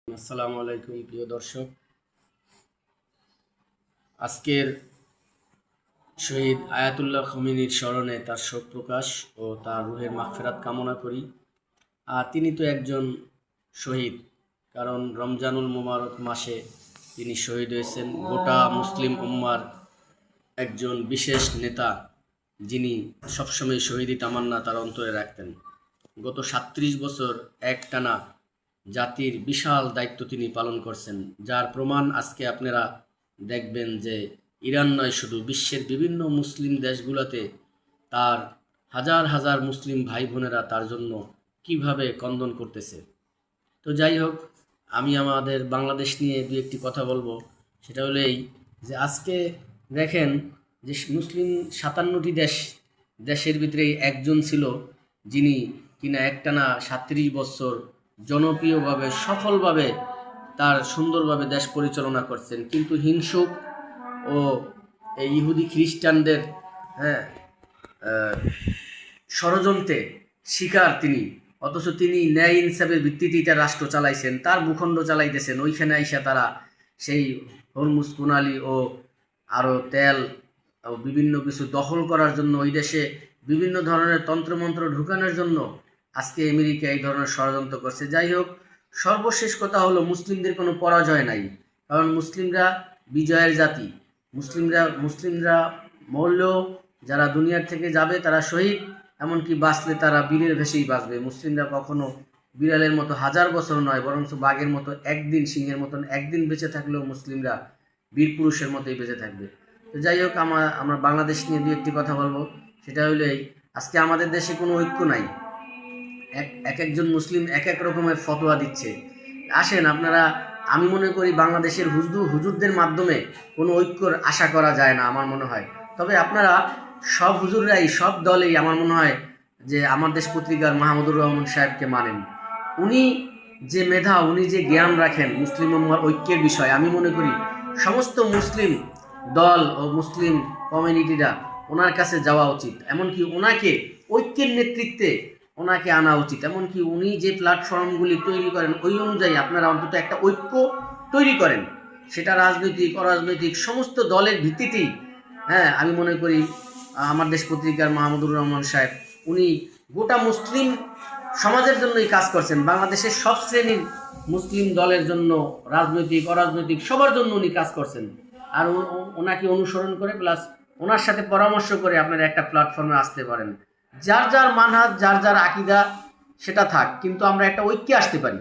আসসালামু আলাইকুম প্রিয় দর্শক। আজকের শহীদ আয়াতুল্লাহ খোমেনির স্মরণে তার শোক প্রকাশ ও তার রুহের মাগফিরাত কামনা করি। আর তিনি তো একজন শহীদ, কারণ রমজানুল মোবারক মাসে তিনি শহীদ হয়েছেন। গোটা মুসলিম উম্মার একজন বিশেষ নেতা, যিনি সবসময় শহীদি তামান্না তার অন্তরে রাখতেন। গত ৩৭ বছর একটানা জাতির বিশাল দায়িত্ব তিনি পালন করছেন, যার প্রমাণ আজকে আপনারা দেখবেন যে ইরান নয়, শুধু বিশ্বের বিভিন্ন মুসলিম দেশগুলোতে তার হাজার হাজার মুসলিম ভাই বোনেরা তার জন্য কিভাবে কন্দন করতেছে। তো যাই হোক, আমি আমাদের বাংলাদেশ নিয়ে দু একটি কথা বলবো। সেটা হলো এই যে আজকে দেখেন যে মুসলিম ৫৭টি দেশের ভিতরে একজন ছিল যিনি কিনা একটানা ৩৭ বছর জনপ্রিয়ভাবে সফলভাবে তার সুন্দরভাবে দেশ পরিচালনা করছেন, কিন্তু হিংসুক ও এই ইহুদি খ্রিস্টানদের ষড়যন্ত্রে শিকার তিনি। অথচ তিনি ন্যায় ইনসাফের ভিত্তিতেই তার রাষ্ট্র চালাইছেন, তার ভূখণ্ড চালাইতেছেন। ওইখানে আইসা তারা সেই হরমুজ প্রণালী ও আরও তেল ও বিভিন্ন কিছু দখল করার জন্য, ওই দেশে বিভিন্ন ধরনের তন্ত্রমন্ত্র ঢুকানোর জন্য আজকে আমেরিকা এই ধরনের ষড়যন্ত্র করছে। যাই হোক, সর্বশেষ কথা হলো মুসলিমদের কোনো পরাজয় নাই, কারণ মুসলিমরা বিজয়ের জাতি। মুসলিমরা মরলেও যারা দুনিয়ার থেকে যাবে তারা শহীদ, এমনকি বাঁচলে তারা বীরের ভেসেই বাঁচবে। মুসলিমরা কখনো বিড়ালের মতো হাজার বছর নয়, বরঞ্চ বাঘের মতো একদিন, সিংহের মতন একদিন বেঁচে থাকলেও মুসলিমরা বীর পুরুষের মতোই বেঁচে থাকবে। তো যাই হোক, আমরা বাংলাদেশ নিয়ে দু একটি কথা বলবো। সেটা হলো এই, আজকে আমাদের দেশে কোনো ঐক্য নাই। এক একজন মুসলিম এক এক রকমের ফতোয়া দিচ্ছে। আসেন আপনারা, আমি মনে করি বাংলাদেশের হুজুরদের মাধ্যমে কোনো ঐক্যর আশা করা যায় না আমার মনে হয়। তবে আপনারা সব হুজুররাই, সব দলেই আমার মনে হয় যে আমার দেশ পত্রিকার মাহমুদুর রহমান সাহেবকে মানেন। উনি যে মেধা, উনি যে জ্ঞান রাখেন মুসলিম উম্মার ঐক্যের বিষয়, আমি মনে করি সমস্ত মুসলিম দল ও মুসলিম কমিউনিটিরা ওনার কাছে যাওয়া উচিত। এমনকি ওনাকে ঐক্যের নেতৃত্বে ওনাকে আনা উচিত। এমনকি উনি যে প্ল্যাটফর্মগুলি তৈরি করেন ওই অনুযায়ী আপনারা অন্তত একটা ঐক্য তৈরি করেন, সেটা রাজনৈতিক অরাজনৈতিক সমস্ত দলের ভিত্তিতেই। আমি মনে করি আমার দেশ পত্রিকার মাহমুদুর রহমান সাহেব উনি গোটা মুসলিম সমাজের জন্যই কাজ করছেন। বাংলাদেশের সব শ্রেণীর মুসলিম দলের জন্য, রাজনৈতিক অরাজনৈতিক সবার জন্য উনি কাজ করছেন। আর ওনাকে অনুসরণ করে প্লাস ওনার সাথে পরামর্শ করে আপনারা একটা প্ল্যাটফর্মে আসতে পারেন। যার যার মানহাজ, যার যার আকীদা সেটা থাক, কিন্তু আমরা একটা ঐক্যে আসতে পারি।